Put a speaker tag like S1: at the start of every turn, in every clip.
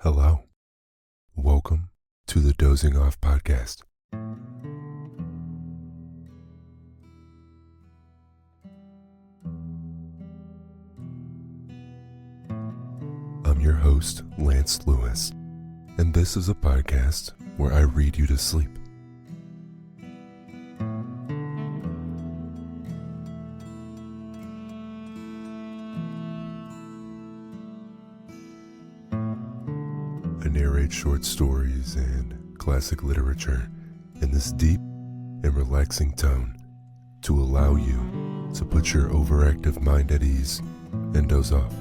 S1: Hello. Welcome to the Dozing Off Podcast. I'm your host, Lance Lewis, and this is a podcast where I read you to sleep. I narrate short stories and classic literature in this deep and relaxing tone to allow you to put your overactive mind at ease and doze off.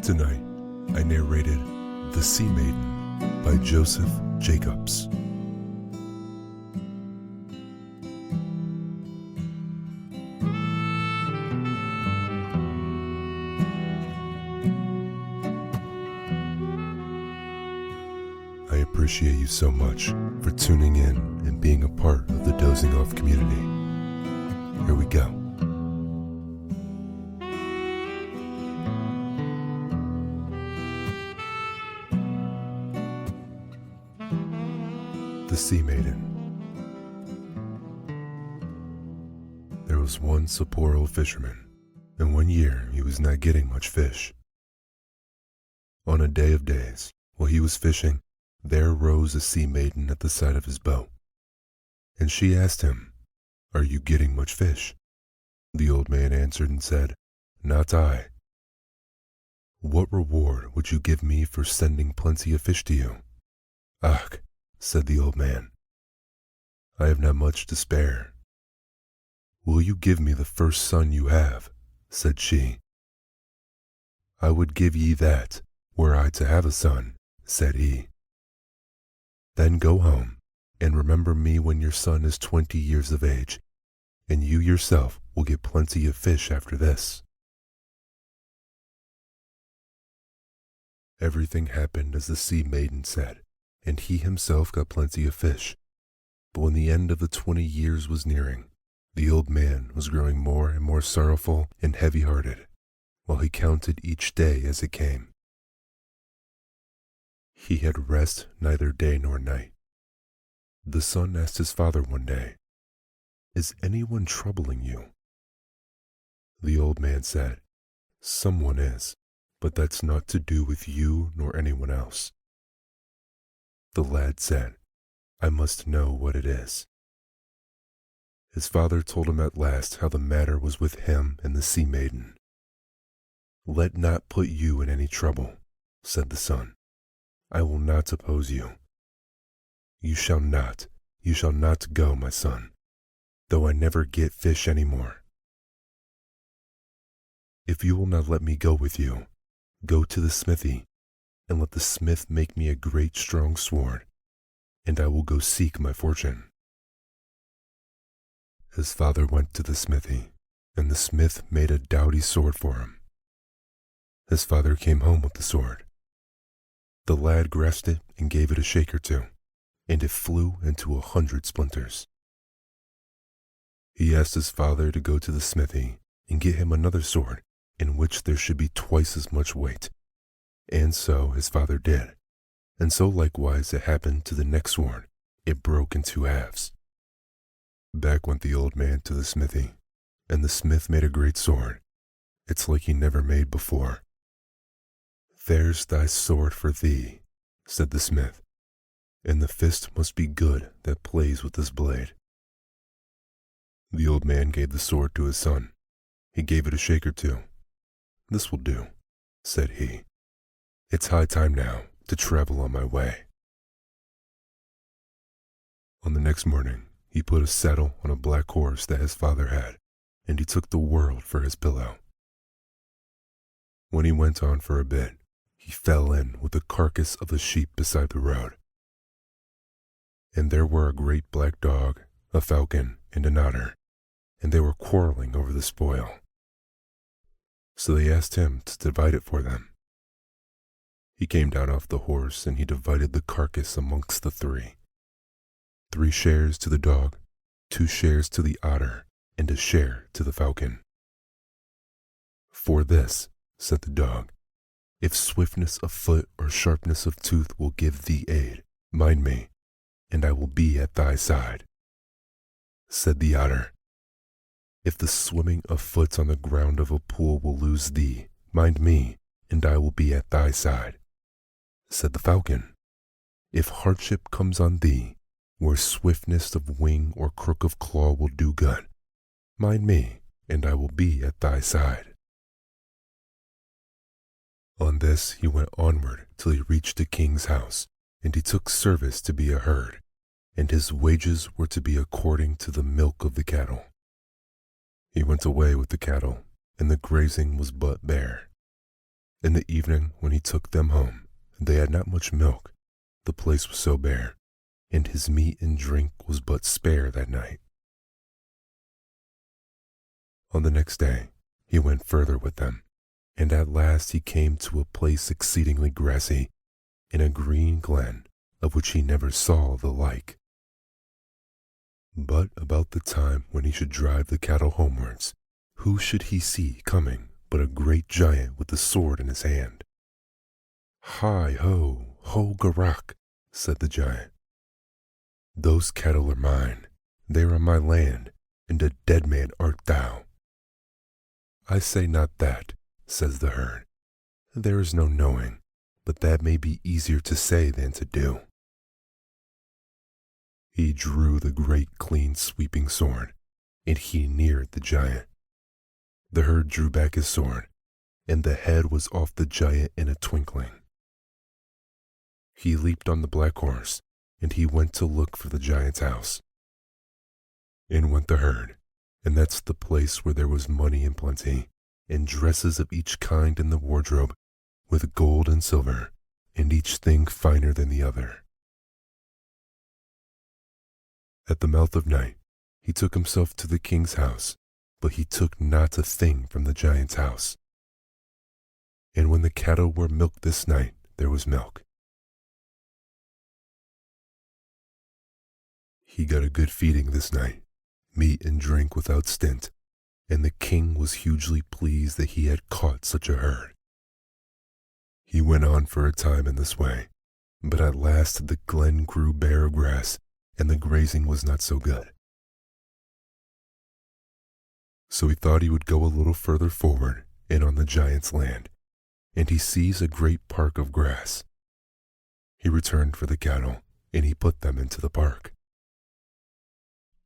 S1: Tonight, I narrated The Sea-Maiden by Joseph Jacobs. I appreciate you so much for tuning in and being a part of the Dozing Off community. Here we go. The Sea-Maiden. There was once a poor old fisherman, and one year he was not getting much fish. On a day of days, while he was fishing, there rose a sea-maiden at the side of his boat, and she asked him, "Are you getting much fish?" The old man answered and said, "Not I." "What reward would you give me for sending plenty of fish to you?" "Ach," said the old man, "I have not much to spare." "Will you give me the first son you have?" said she. "I would give ye that, were I to have a son," said he. "Then go home, and remember me when your son is 20 years of age, and you yourself will get plenty of fish after this." Everything happened as the Sea-Maiden said, and he himself got plenty of fish. But when the end of the 20 years was nearing, the old man was growing more and more sorrowful and heavy-hearted, while he counted each day as it came. He had rest neither day nor night. The son asked his father one day, "Is anyone troubling you?" The old man said, "Someone is, but that's not to do with you nor anyone else." The lad said, "I must know what it is." His father told him at last how the matter was with him and the Sea-Maiden. "Let not put you in any trouble," said the son. "I will not oppose you." You shall not go, my son, though I never get fish any more. If you will not let me go with you, go to the smithy, and let the smith make me a great strong sword, and I will go seek my fortune." His father went to the smithy, and the smith made a doughty sword for him. His father came home with the sword. The lad grasped it and gave it a shake or two, and it flew into 100 splinters. He asked his father to go to the smithy and get him another sword in which there should be twice as much weight. And so his father did, and so likewise it happened to the next sword. It broke in 2 halves. Back went the old man to the smithy, and the smith made a great sword. It's like he never made before. "There's thy sword for thee," said the smith, "and the fist must be good that plays with this blade." The old man gave the sword to his son. He gave it a shake or two. "This will do," said he. "It's high time now to travel on my way." On the next morning, he put a saddle on a black horse that his father had, and he took the world for his pillow. When he went on for a bit, he fell in with the carcass of a sheep beside the road. And there were a great black dog, a falcon, and an otter, and they were quarreling over the spoil. So they asked him to divide it for them. He came down off the horse, and he divided the carcass amongst the three. 3 shares to the dog, 2 shares to the otter, and a share to the falcon. For this, said the dog, if swiftness of foot or sharpness of tooth will give thee aid, mind me, and I will be at thy side. Said the otter, if the swimming of foot on the ground of a pool will lose thee, mind me, and I will be at thy side. Said the falcon, if hardship comes on thee, where swiftness of wing or crook of claw will do good, mind me, and I will be at thy side. On this he went onward till he reached the king's house, and he took service to be a herd, and his wages were to be according to the milk of the cattle. He went away with the cattle, and the grazing was but bare. In the evening, when he took them home, they had not much milk, the place was so bare, and his meat and drink was but spare that night. On the next day, he went further with them, and at last he came to a place exceedingly grassy, in a green glen, of which he never saw the like. But about the time when he should drive the cattle homewards, who should he see coming but a great giant with a sword in his hand? Hi ho, ho garak, said the giant. Those cattle are mine, they are on my land, and a dead man art thou. I say not that, says the herd. There is no knowing, but that may be easier to say than to do. He drew the great clean sweeping sword, and he neared the giant. The herd drew back his sword, and the head was off the giant in a twinkling. He leaped on the black horse, and he went to look for the giant's house. In went the herd, and that's the place where there was money in plenty, and dresses of each kind in the wardrobe, with gold and silver, and each thing finer than the other. At the mouth of night, he took himself to the king's house, but he took not a thing from the giant's house. And when the cattle were milked this night, there was milk. He got a good feeding this night, meat and drink without stint, and the king was hugely pleased that he had caught such a herd. He went on for a time in this way, but at last the glen grew bare of grass, and the grazing was not so good. So he thought he would go a little further forward and on the giant's land, and he sees a great park of grass. He returned for the cattle, and he put them into the park.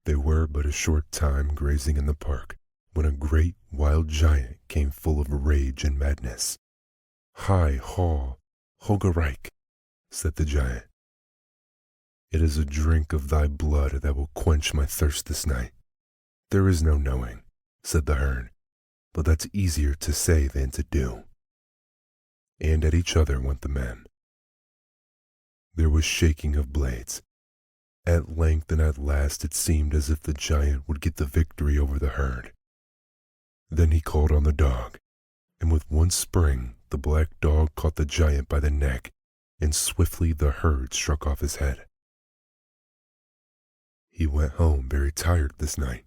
S1: They were but a short time grazing in the park, when a great wild giant came full of rage and madness. Hi haw, hogarike, said the giant. It is a drink of thy blood that will quench my thirst this night. There is no knowing, said the herd, but that's easier to say than to do. And at each other went the men. There was shaking of blades. At length and at last it seemed as if the giant would get the victory over the herd. Then he called on the dog, and with one spring the black dog caught the giant by the neck, and swiftly the herd struck off his head. He went home very tired this night,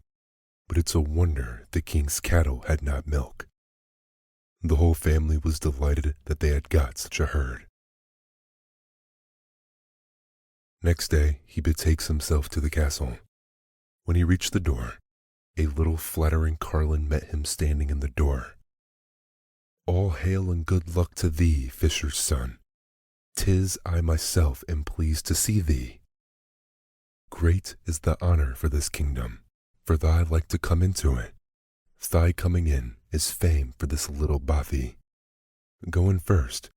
S1: but it's a wonder the king's cattle had not milk. The whole family was delighted that they had got such a herd. Next day he betakes himself to the castle. When he reached the door, a little flattering carlin met him standing in the door. All hail and good luck to thee, fisher's son. 'Tis I myself am pleased to see thee. Great is the honor for this kingdom, for thy like to come into it. Thy coming in is fame for this little bothy. Go in first,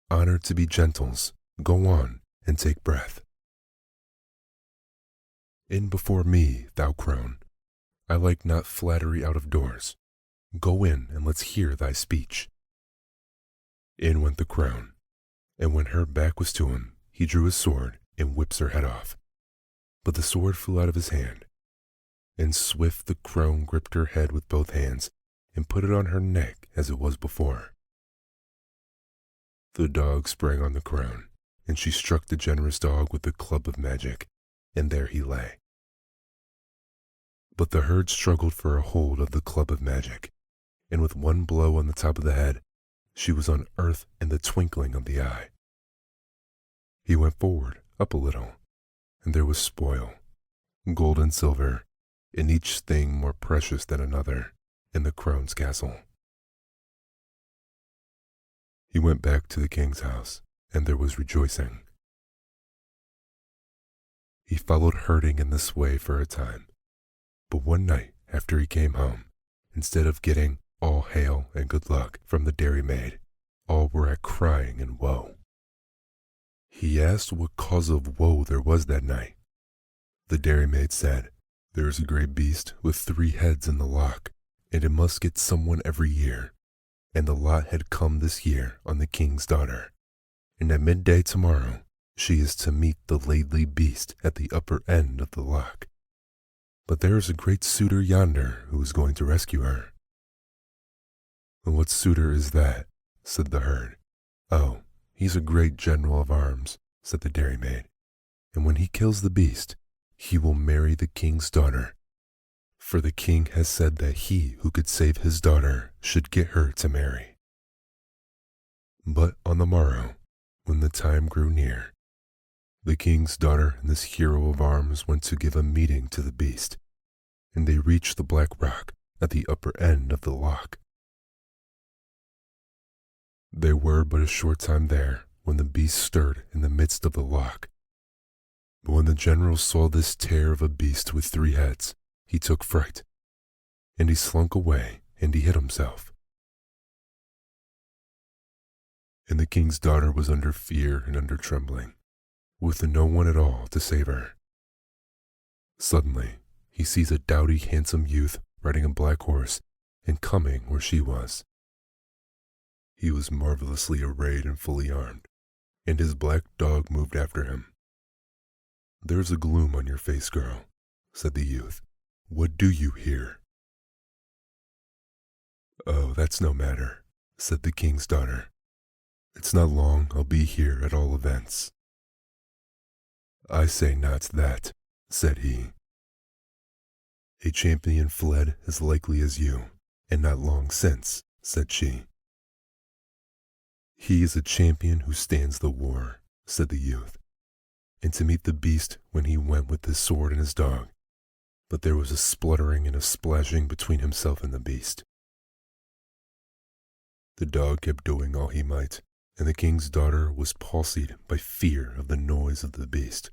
S1: honor to be gentles, go on and take breath. In before me, thou crone, I like not flattery out of doors. Go in and let's hear thy speech. In went the crone, and when her back was to him, he drew his sword and whips her head off. But the sword flew out of his hand, and swift the crone gripped her head with both hands and put it on her neck as it was before. The dog sprang on the crone, and she struck the generous dog with the club of magic, and there he lay. But the herd struggled for a hold of the club of magic, and with one blow on the top of the head, she was on earth in the twinkling of the eye. He went forward, up a little, and there was spoil, gold and silver, and each thing more precious than another, in the crone's castle. He went back to the king's house, and there was rejoicing. He followed herding in this way for a time, but one night after he came home, instead of getting all hail and good luck from the dairymaid, all were at crying and woe. He asked what cause of woe there was that night. The dairymaid said, "There is a great beast with 3 heads in the lock, and it must get someone every year. And the lot had come this year on the king's daughter. And at midday tomorrow, she is to meet the laidly beast at the upper end of the lock. But there is a great suitor yonder who is going to rescue her." "And what suitor is that?" said the herd. "Oh, he's a great general of arms," said the dairymaid. "And when he kills the beast, he will marry the king's daughter. For the king has said that he who could save his daughter should get her to marry." But on the morrow, when the time grew near, the king's daughter and this hero of arms went to give a meeting to the beast, and they reached the black rock at the upper end of the lock. They were but a short time there when the beast stirred in the midst of the lock. But when the general saw this terror of a beast with 3 heads, he took fright, and he slunk away, and he hid himself. And the king's daughter was under fear and under trembling, with no one at all to save her. Suddenly, he sees a doughty, handsome youth riding a black horse and coming where she was. He was marvelously arrayed and fully armed, and his black dog moved after him. "There's a gloom on your face, girl," said the youth. "What do you here?" "Oh, that's no matter," said the king's daughter. "It's not long I'll be here at all events." "I say not that," said he. "A champion fled as likely as you, and not long since," said she. "He is a champion who stands the war," said the youth, "and to meet the beast when he went with his sword and his dog, but there was a spluttering and a splashing between himself and the beast. The dog kept doing all he might, and the king's daughter was palsied by fear of the noise of the beast.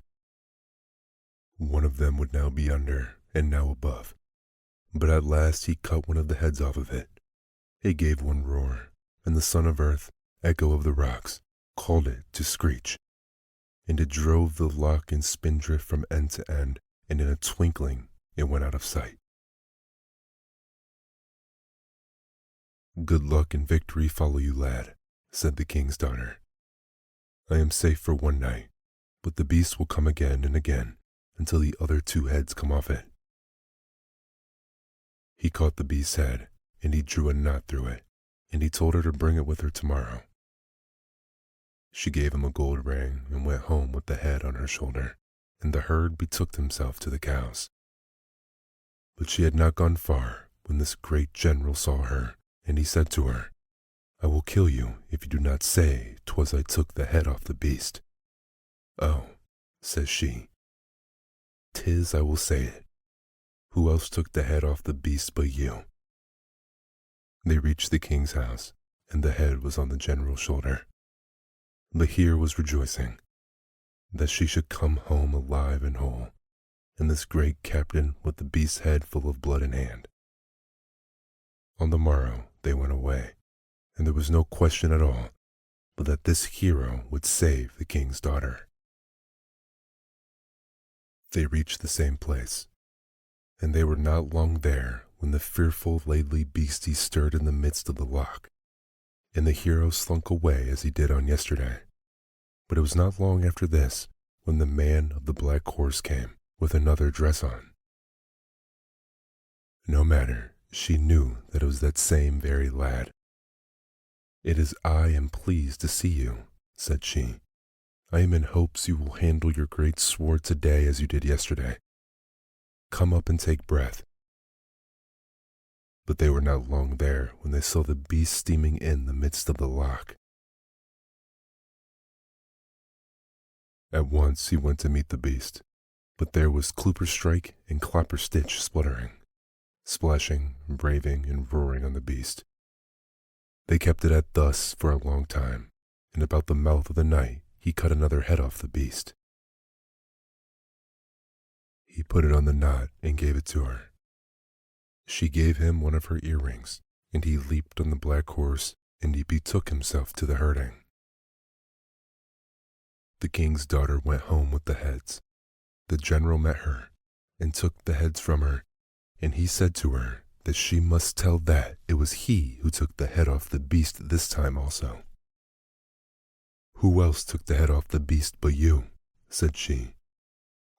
S1: One of them would now be under, and now above, but at last he cut one of the heads off of it. It gave one roar, and the son of earth, echo of the rocks, called it to screech, and it drove the lock and spindrift from end to end, and in a twinkling it went out of sight. "Good luck and victory follow you, lad," said the king's daughter. "I am safe for one night, but the beast will come again and again until the other 2 heads come off it." He caught the beast's head, and he drew a knot through it, and he told her to bring it with her tomorrow. She gave him a gold ring and went home with the head on her shoulder, and the herd betook himself to the cows. But she had not gone far when this great general saw her, and he said to her, "I will kill you if you do not say 'twas I took the head off the beast." "Oh," says she, "'tis I will say it. Who else took the head off the beast but you?" They reached the king's house, and the head was on the general's shoulder. But here was rejoicing, that she should come home alive and whole, and this great captain with the beast's head full of blood in hand. On the morrow they went away, and there was no question at all but that this hero would save the king's daughter. They reached the same place, and they were not long there when the fearful laidly beastie stirred in the midst of the lock, and the hero slunk away as he did on yesterday. But it was not long after this when the man of the black horse came with another dress on. No matter, she knew that it was that same very lad. "It is I am pleased to see you," said she. "I am in hopes you will handle your great sword today as you did yesterday. Come up and take breath, But they were not long there when they saw the beast steaming in the midst of the loch. At once he went to meet the beast, but there was Klooperstrike and Klopperstitch spluttering, splashing, raving, and roaring on the beast. They kept it at thus for a long time, and about the mouth of the night he cut another head off the beast. He put it on the knot and gave it to her. She gave him one of her earrings, and he leaped on the black horse, and he betook himself to the herding. The king's daughter went home with the heads. The general met her, and took the heads from her, and he said to her that she must tell that it was he who took the head off the beast this time also. "Who else took the head off the beast but you?" said she.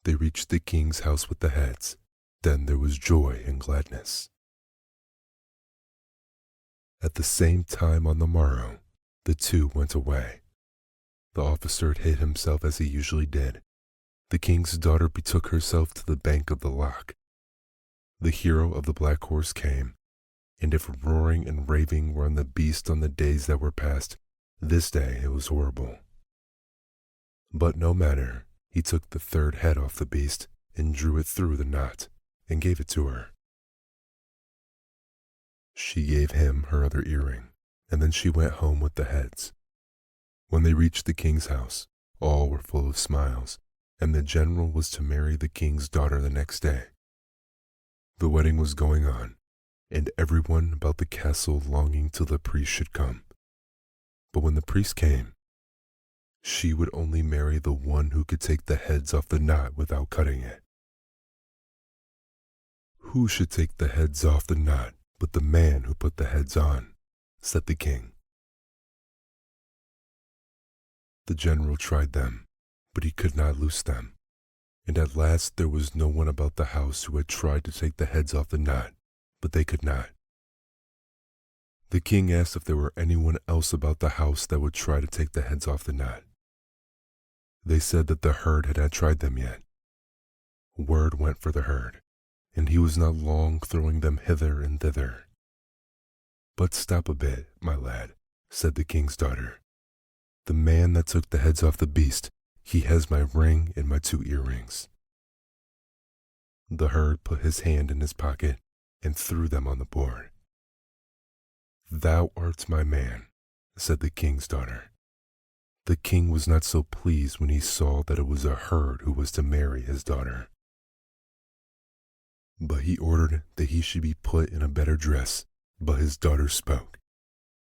S1: They reached the king's house with the heads. Then there was joy and gladness. At the same time on the morrow, the two went away. The officer had hid himself as he usually did. The king's daughter betook herself to the bank of the loch. The hero of the black horse came, and if roaring and raving were on the beast on the days that were past, this day it was horrible. But no matter, he took the third head off the beast and drew it through the knot, and gave it to her. She gave him her other earring, and then she went home with the heads. When they reached the king's house, all were full of smiles, and the general was to marry the king's daughter the next day. The wedding was going on, and everyone about the castle longing till the priest should come. But when the priest came, she would only marry the one who could take the heads off the knot without cutting it. "Who should take the heads off the knot but the man who put the heads on?" said the king. The general tried them, but he could not loose them, and at last there was no one about the house who had tried to take the heads off the knot, but they could not. The king asked if there were anyone else about the house that would try to take the heads off the knot. They said that the herd had not tried them yet. Word went for the herd, and he was not long throwing them hither and thither. "But stop a bit, my lad," said the king's daughter. "The man that took the heads off the beast, he has my ring and my 2 earrings. The herd put his hand in his pocket and threw them on the board. "Thou art my man," said the king's daughter. The king was not so pleased when he saw that it was a herd who was to marry his daughter. But he ordered that he should be put in a better dress, but his daughter spoke,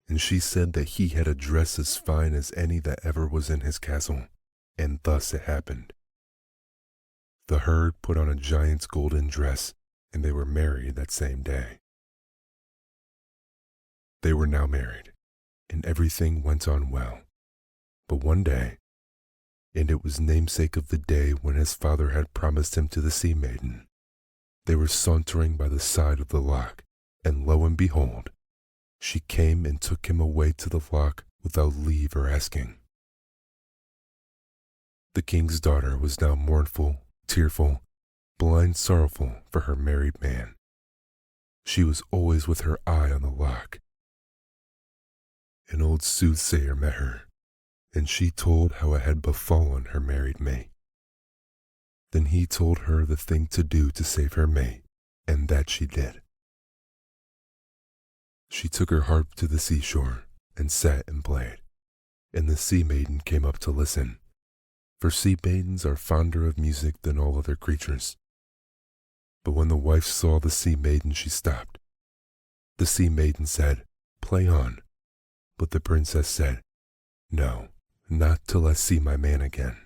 S1: and she said that he had a dress as fine as any that ever was in his castle, and thus it happened. The herd put on a giant's golden dress, and they were married that same day. They were now married, and everything went on well. But one day, and it was namesake of the day when his father had promised him to the Sea-Maiden, they were sauntering by the side of the loch, and lo and behold, she came and took him away to the loch without leave or asking. The king's daughter was now mournful, tearful, blind sorrowful for her married man. She was always with her eye on the loch. An old soothsayer met her, and she told how it had befallen her married mate. Then he told her the thing to do to save her mate, and that she did. She took her harp to the seashore and sat and played, and the Sea-Maiden came up to listen, for Sea-Maidens are fonder of music than all other creatures. But when the wife saw the Sea-Maiden, she stopped. The Sea-Maiden said, "Play on," but the princess said, "No, not till I see my man again."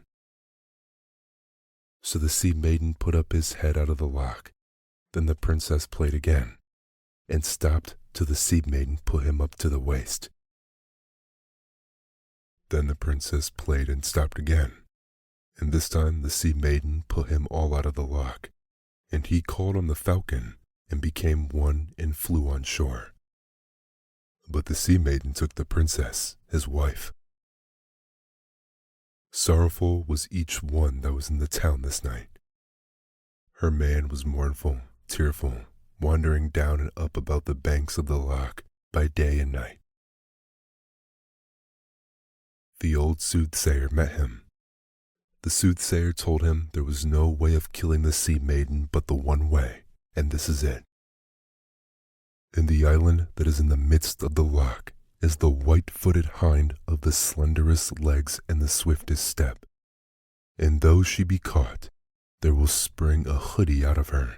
S1: So the Sea-Maiden put up his head out of the loch. Then the princess played again, and stopped till the Sea-Maiden put him up to the waist. Then the princess played and stopped again, and this time the Sea-Maiden put him all out of the loch, and he called on the falcon, and became one and flew on shore. But the Sea-Maiden took the princess, his wife. Sorrowful was each one that was in the town this night. Her man was mournful, tearful, wandering down and up about the banks of the loch by day and night. The old soothsayer met him. The soothsayer told him there was no way of killing the Sea-Maiden but the one way, and this is it. In the island that is in the midst of the loch is the white-footed hind of the slenderest legs and the swiftest step. And though she be caught, there will spring a hoodie out of her.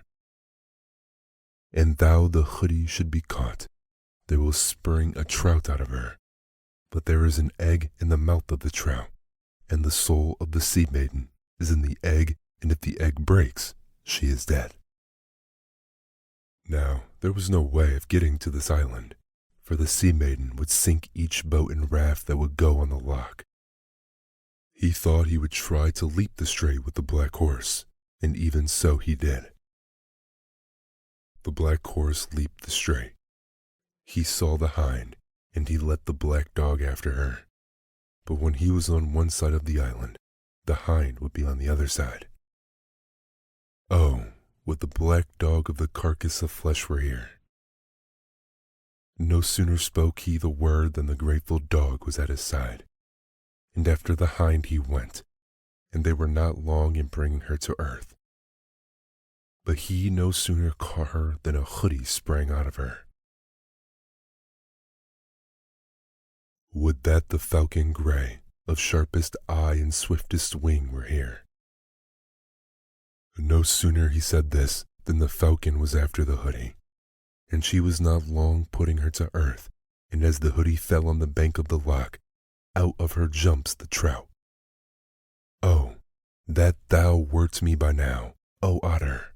S1: And though the hoodie should be caught, there will spring a trout out of her. But there is an egg in the mouth of the trout, and the soul of the Sea-Maiden is in the egg, and if the egg breaks, she is dead. Now, there was no way of getting to this island, for the Sea-Maiden would sink each boat and raft that would go on the loch. He thought he would try to leap the strait with the black horse, and even so he did. The black horse leaped the strait. He saw the hind, and he let the black dog after her. But when he was on one side of the island, the hind would be on the other side. Oh, would the black dog of the carcass of flesh were here. No sooner spoke he the word than the grateful dog was at his side. And after the hind he went, and they were not long in bringing her to earth. But he no sooner caught her than a hoodie sprang out of her. Would that the falcon gray, of sharpest eye and swiftest wing, were here. No sooner he said this than the falcon was after the hoodie, and she was not long putting her to earth, and as the hoodie fell on the bank of the loch, out of her jumps the trout. Oh, that thou wert me by now, O otter!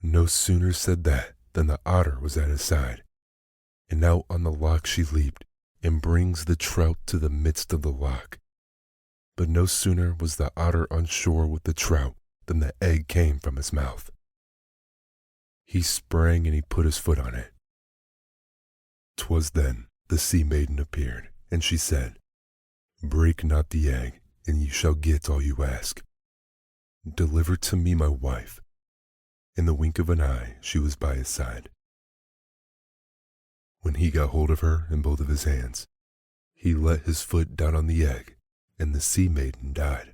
S1: No sooner said that than the otter was at his side, and out on the loch she leaped, and brings the trout to the midst of the loch. But no sooner was the otter on shore with the trout than the egg came from his mouth. He sprang and he put his foot on it. 'Twas then the Sea-Maiden appeared, and she said, "Break not the egg, and you shall get all you ask. Deliver to me my wife." In the wink of an eye she was by his side. When he got hold of her in both of his hands, he let his foot down on the egg, and the Sea-Maiden died.